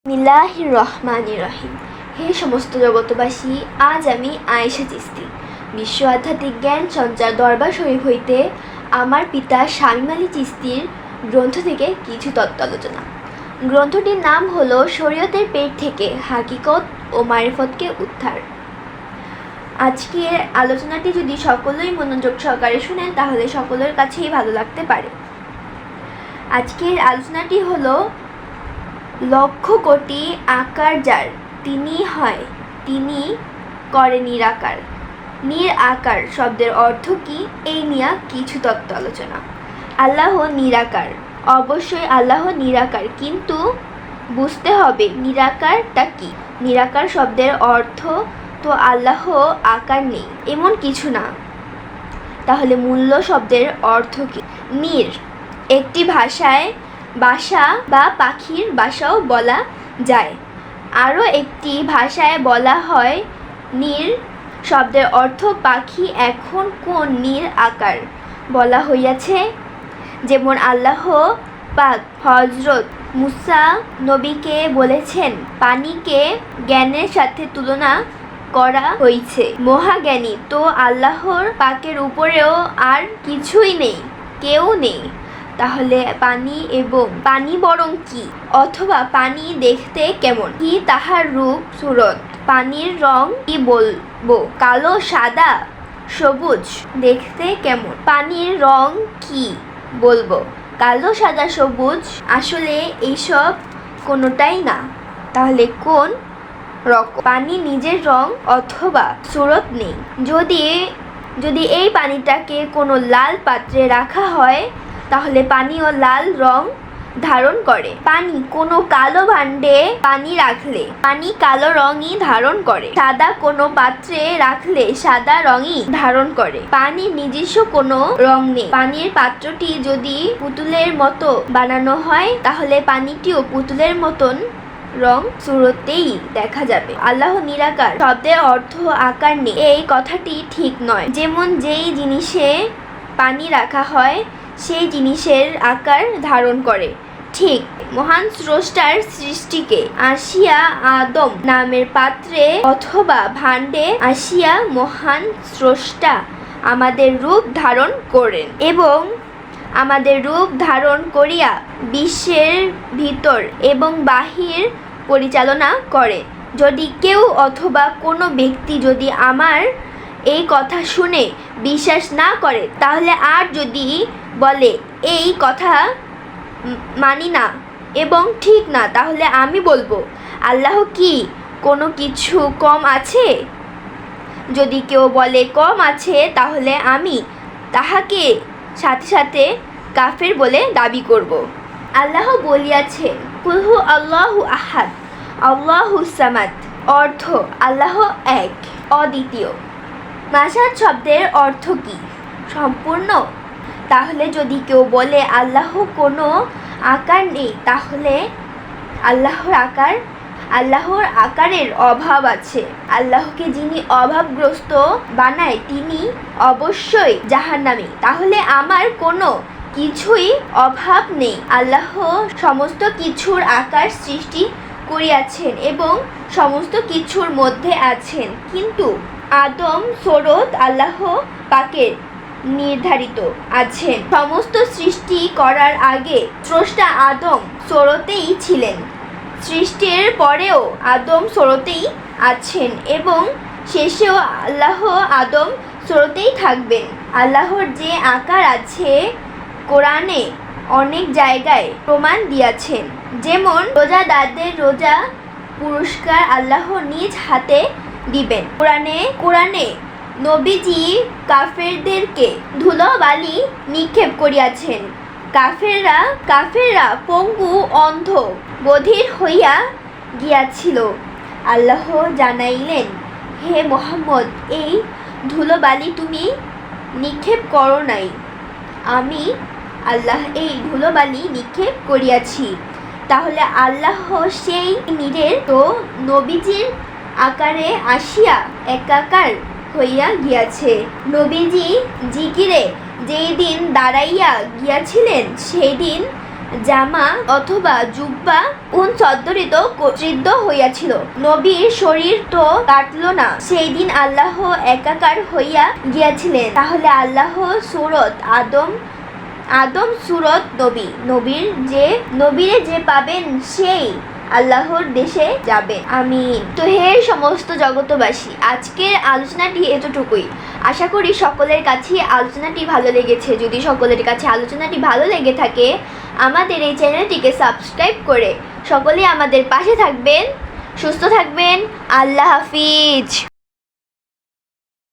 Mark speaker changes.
Speaker 1: বিসমিল্লাহির রহমানির রহিম। হে সমস্ত জগতবাসী, আজ আমি আয়েশা চিস্তি বিশ্ব আধ্যাত্মিক জ্ঞান সঞ্চার দরবার শরীফ হইতে আমার পিতা শামীম আলী চিস্তির গ্রন্থ থেকে কিছু তত্ত্ব আলোচনা। গ্রন্থটির নাম হলো শরীয়তের পেট থেকে হাকিকত ও মারিফতকে উদ্ধার। আজকের আলোচনাটি যদি সকলেই মনোযোগ সহকারে শুনেন তাহলে সকলের কাছেই ভালো লাগতে পারে। আজকের আলোচনাটি হলো লক্ষ কোটি আকার যার, তিনি হয়, তিনি করে নিরাকার। নিরাকার শব্দের অর্থ কি, এই নিয়ে কিছু তত্ত্ব আলোচনা। আল্লাহ নিরাকার, অবশ্যই আল্লাহ নিরাকার, কিন্তু বুঝতে হবে নিরাকারটা কি। নিরাকার শব্দের অর্থ তো আল্লাহ আকার নেই এমন কিছু না। তাহলে মূল্য শব্দের অর্থ কি? নির, একটি ভাষায় বাসা বা পাখির বাসাও বলা যায়। আরও একটি ভাষায় বলা হয় নীর শব্দের অর্থ পাখি। এখন কোন নীর আকার বলা হইয়াছে? যেমন আল্লাহ পাক হযরত মুসা নবীকে বলেছেন, পানিকে জ্ঞানের সাথে তুলনা করা হয়েছে। মহাজ্ঞানী তো আল্লাহর পাকের উপরেও আর কিছুই নেই, কেউ নেই। তাহলে পানি বরং কি, অথবা পানি দেখতে কেমন, কি তাহার রূপ সুরত, পানির রং কি বলবো, কালো সাদা সবুজ, দেখতে কেমন, পানির রং কি বলবো, কালো সাদা সবুজ, আসলে এইসব কোনোটাই না। তাহলে কোন রকম? পানি নিজের রং অথবা সুরত নেই। যদি এই পানিটাকে কোনো লাল পাত্রে রাখা হয় তাহলে পানিও লাল রং ধারণ করে। পানি কোনো কালো ভাণ্ডে পানি রাখলে পানি কালো রঙই ধারণ করে। সাদা কোনো পাত্রে রাখলে সাদা রঙই ধারণ করে। পানির নিজস্ব কোনো রং নেই। পানির পাত্রটি যদি পুতুলের মতো বানানো হয় তাহলে পানিটিও পুতুলের মতন রং সুরতেই দেখা যাবে। আল্লাহ নিরাকার শব্দের অর্থ আকার নেই, এই কথাটি ঠিক নয়। যেমন যেই জিনিসে পানি রাখা হয় সেই জিনিসের আকার ধারণ করে, ঠিক মহান স্রষ্টার সৃষ্টিকে আসিয়া আদম নামের পাত্রে অথবা ভাণ্ডে আসিয়া মহান স্রষ্টা আমাদের রূপ ধারণ করেন এবং আমাদের রূপ ধারণ করিয়া বিশ্বের ভিতর এবং বাহির পরিচালনা করে। যদি কেউ অথবা কোনো ব্যক্তি যদি আমার এই কথা শুনে বিশ্বাস না করে তাহলে আর যদি বলে এই কথা মানি না এবং ঠিক না, তাহলে আমি বলবো আল্লাহ কি কোনো কিছু কম আছে? যদি কেউ বলে কম আছে তাহলে আমি তাহাকে সাথে সাথে কাফের বলে দাবি করব। আল্লাহ বলিয়াছেন, কুল হু আল্লাহু আহাদ আল্লাহুস সামাদ, অর্থ আল্লাহ এক, অদ্বিতীয়। মাসাদ শব্দের অর্থ কি? সম্পূর্ণ। তাহলে যদি কেউ বলে আল্লাহ কোনো আকার নেই তাহলে আল্লাহর আকারের অভাব আছে। আল্লাহকে যিনি অভাবগ্রস্ত বানায় তিনি অবশ্যই জাহান্নামী। তাহলে আমার কোনো কিছুই অভাব নেই। আল্লাহ সমস্ত কিছুর আকার সৃষ্টি করিয়াছেন এবং সমস্ত কিছুর মধ্যে আছেন, কিন্তু আদম সুরত আল্লাহ পাকের নির্ধারিত আছেন। সমস্ত সৃষ্টি করার আগে স্রষ্টা আদম সুরতেই ছিলেন, সৃষ্টির পরেও আদম সুরতেই আছেন এবং শেষেও আল্লাহ আদম সুরতেই থাকবেন। আল্লাহর যে আকার আছে কোরআনে অনেক জায়গায় প্রমাণ দিয়েছেন। যেমন রোজাদারদের রোজা পুরস্কার আল্লাহ নিজ হাতে দিবেন। কোরআনে নবীজি কাফেরদেরকে ধুলোবালি নিক্ষেপ করিয়াছেন। কাফেররা পঙ্গু, অন্ধ, বধির হইয়া গিয়াছিল। আল্লাহ জানাইলেন, হে মুহাম্মদ, এই ধুলোবালি তুমি নিক্ষেপ করো নাই, আমি আল্লাহ এই ধুলোবালি নিক্ষেপ করিয়াছি। তাহলে আল্লাহ সেই নিজের তো নবীজির আকারে আসিয়া একাকার হইয়া গিয়াছে। নবীজি জিকিরে যেই দিন দাঁড়াইয়া গিয়াছিলেন সেই দিন জামা অথবা জুব্বা চদ্দরিত সিদ্ধ হইয়াছিল। নবীর শরীর তো কাটল না, সেই দিন আল্লাহ একাকার হইয়া গিয়াছিলেন। তাহলে আল্লাহ সূরত আদম সূরত নবীরে যে পাবেন সেই আল্লাহর দেশে যাবে। আমিন। তো হে সমস্ত জগতবাসী, আজকের আলোচনাটি এতটুকুই। আশা করি সকলের কাছে আলোচনাটি ভালো লেগেছে। যদি সকলের কাছে আলোচনাটি ভালো লেগে থাকে, আমাদের এই চ্যানেলটিকে সাবস্ক্রাইব করে সকলেই আমাদের পাশে থাকবেন। সুস্থ থাকবেন। আল্লাহ হাফিজ।